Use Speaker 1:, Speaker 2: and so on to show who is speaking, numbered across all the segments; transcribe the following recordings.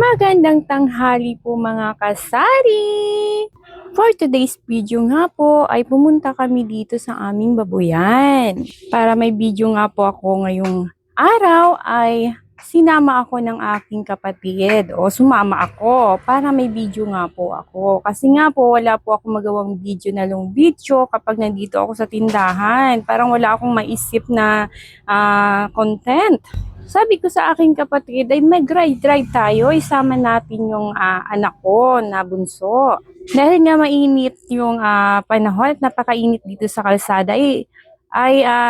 Speaker 1: Magandang tanghali po mga kasari! For today's video nga po ay pumunta kami dito sa aming babuyan. Para may video nga po ako ngayong araw ay sinama ako ng aking kapatid o sumama ako para may video nga po ako. Kasi nga po wala po ako magawang video na long video kapag nandito ako sa tindahan. Parang wala akong maisip na content. Sabi ko sa aking kapatid ay mag-drive tayo, isama natin yung anak ko na bunso. Dahil nga mainit yung panahon at napakainit dito sa kalsada,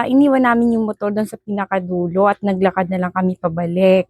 Speaker 1: iniwan namin yung motor doon sa pinakadulo at naglakad na lang kami pabalik.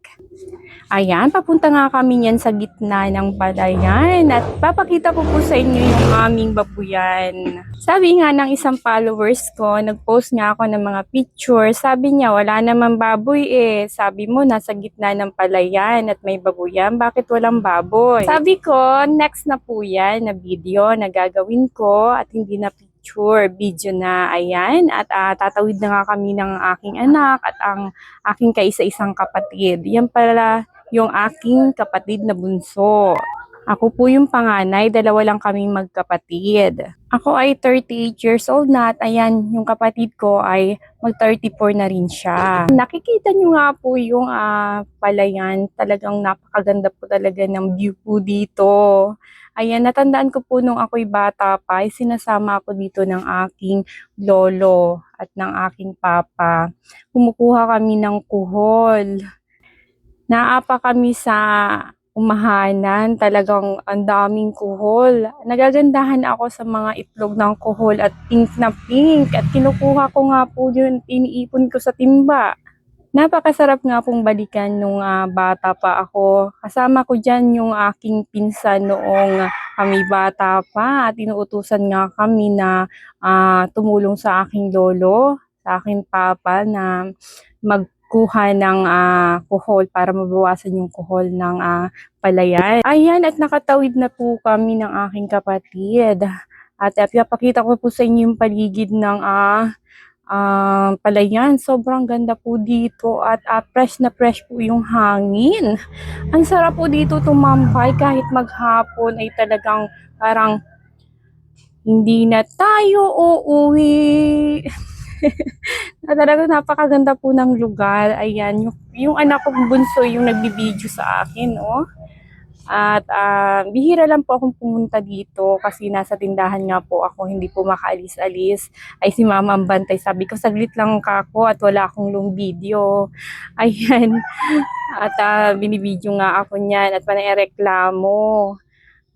Speaker 1: Ayan, papunta nga kami niyan sa gitna ng palayan at papakita ko po sa inyo yung aming babuyan. Sabi nga ng isang followers ko, nag-post nga ako ng mga picture. Sabi niya, wala naman baboy eh. Sabi mo, nasa gitna ng palayan at may babuyan. Bakit walang baboy? Sabi ko, next na po yan na video na gagawin ko at hindi na picture, video na. Ayan, at tatawid na nga kami ng aking anak at ang aking kaisa-isang kapatid. Yan pala yung aking kapatid na bunso. Ako po yung panganay, dalawa lang kaming magkapatid. Ako ay 38 years old na at ayan, yung kapatid ko ay mag-34 na rin siya. Nakikita nyo nga po yung palayan, talagang napakaganda po talaga ng view po dito. Ayan, natandaan ko po nung ako'y bata pa, ay sinasama ako dito ng aking lolo at ng aking papa. Kumukuha kami ng kuhol. Naapa kami sa umahanan, talagang ang daming kuhol. Nagagandahan ako sa mga itlog ng kuhol at pink na pink. At kinukuha ko nga po yun, iniipon ko sa timba. Napakasarap nga pong balikan nung bata pa ako. Kasama ko dyan yung aking pinsan noong kami bata pa. At inuutusan nga kami na tumulong sa aking lolo, sa aking papa na magkuha ng kuhol para mabawasan yung kuhol ng palayan. Ayan, at nakatawid na po kami ng aking kapatid. At pinapakita ko po sa inyo yung paligid ng palayan. Sobrang ganda po dito at fresh na fresh po yung hangin. Ang sarap po dito tumambay kahit maghapon ay talagang parang hindi na tayo uuwi. Talagang napakaganda po ng lugar. Ayan, yung anak kong bunso yung nagbibideo sa akin, oh. At bihira lang po akong pumunta dito kasi nasa tindahan nga po ako, hindi po makaalis-alis. Ay si mama ang bantay, sabi ko saglit lang kako at wala akong long video. Ayan, at binibideo nga ako niyan at panareklamo.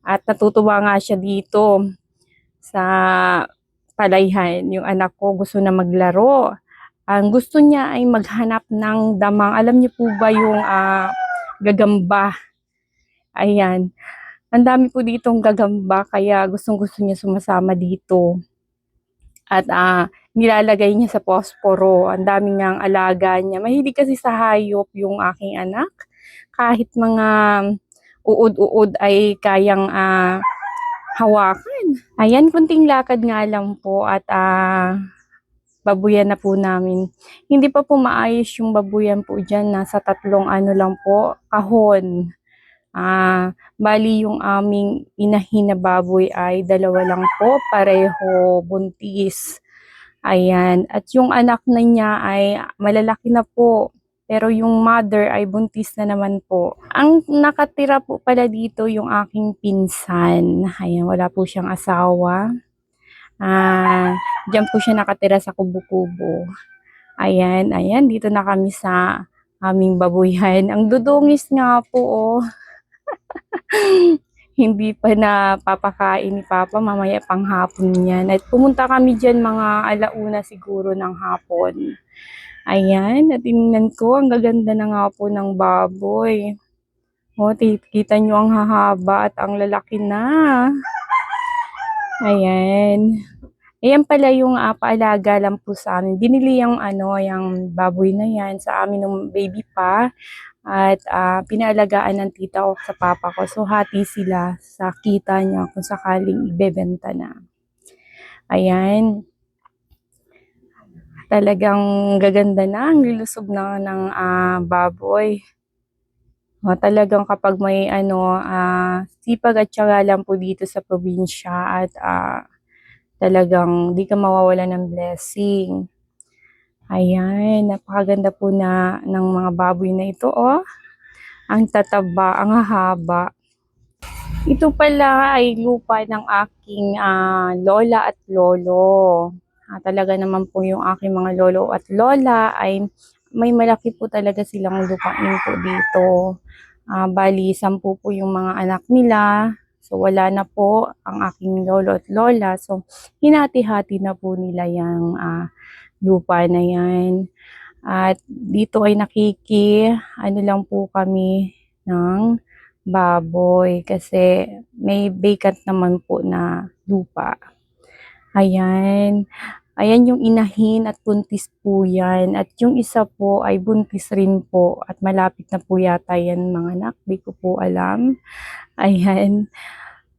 Speaker 1: At natutuwa nga siya dito sa palayhan. Yung anak ko gusto na maglaro. Ang gusto niya ay maghanap ng damang. Alam niyo po ba yung gagamba? Ayan. Ang dami po ditong gagamba kaya gustong-gusto niya sumasama dito. At nilalagay niya sa posporo. Ang daming ngang alaga niya. Mahilig kasi sa hayop yung aking anak. Kahit mga uod-uod ay kayang hawakan. Ayan, kunting lakad nga lang po at babuyan na po namin. Hindi pa po maayos yung babuyan po dyan. Nasa 3 ano lang po, kahon. Bali yung aming inahin na baboy ay 2 lang po, pareho buntis. Ayan, at yung anak na niya ay malalaki na po, pero yung mother ay buntis na naman po. Ang nakatira po pala dito yung aking pinsan. Ayan, wala po siyang asawa. Diyan po siya nakatira sa kubo-kubo. Ayan, ayan, dito na kami sa aming babuyan. Ang dudungis nga po, oh. Hindi pa na papakain ni Papa, mamaya panghapon yan. At pumunta kami dyan mga 1:00 siguro ng hapon. Ayan, at tingnan ko, ang gaganda na nga po ng baboy. O, kita nyo ang hahaba at ang lalaki na. Ayan. Ayan pala yung paalaga lang po sa amin. Binili yung yung baboy na yan sa amin ng baby pa. At pinaalagaan ng tita ko sa papa ko. So, hati sila sa kita niya kung sakaling ibebenta na. Ayan. Talagang gaganda na. Ang lilusog na ng baboy. Talagang kapag may sipag at tiyaga lang po dito sa probinsya at talagang di ka mawawalan ng blessing. Ayan, napakaganda po ng mga baboy na ito, oh. Ang tataba, ang hahaba. Ito pala ay lupa ng aking lola at lolo. Talaga naman po yung aking mga lolo at lola ay may malaki po talaga silang lupain po dito. Bali, 10 po yung mga anak nila. So, wala na po ang aking lolo at lola. So, hinati-hati na po nila yung lupa na yan. At dito ay ano lang po kami ng baboy kasi may vacant naman po na lupa. Ayan. Ayan yung inahin at buntis po yan. At yung isa po ay buntis rin po at malapit na po yata yan mga anak. Di ko po alam. Ayan.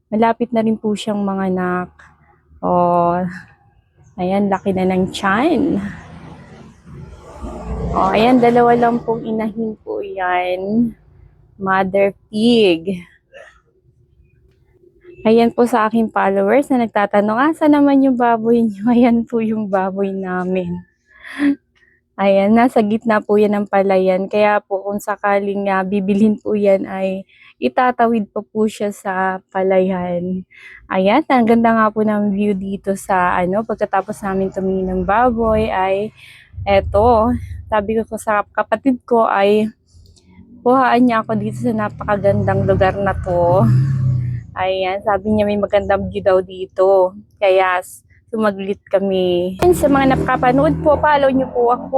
Speaker 1: Malapit na rin po siyang mga anak. Oh, ayan, laki na ng tiyan. Oh, ayan, dalawa lang pong inahin po yan. Mother pig. Ayan po sa aking followers na nagtatanong, saan naman yung baboy niyo? Ayan po yung baboy namin. Ayan, nasa gitna po yan ng palayan. Kaya po kung sakaling bibilhin po yan ay itatawid pa po siya sa palayan. Ayan, ang ganda nga po ng view dito sa pagkatapos namin tumingin ng baboy ay eto, sabi ko sa kapatid ko ay buhaan niya ako dito sa napakagandang lugar na to. Ayan, sabi niya may magandang view daw dito. Kaya sumaglit kami. Sa mga nakapanood po, follow niyo po ako.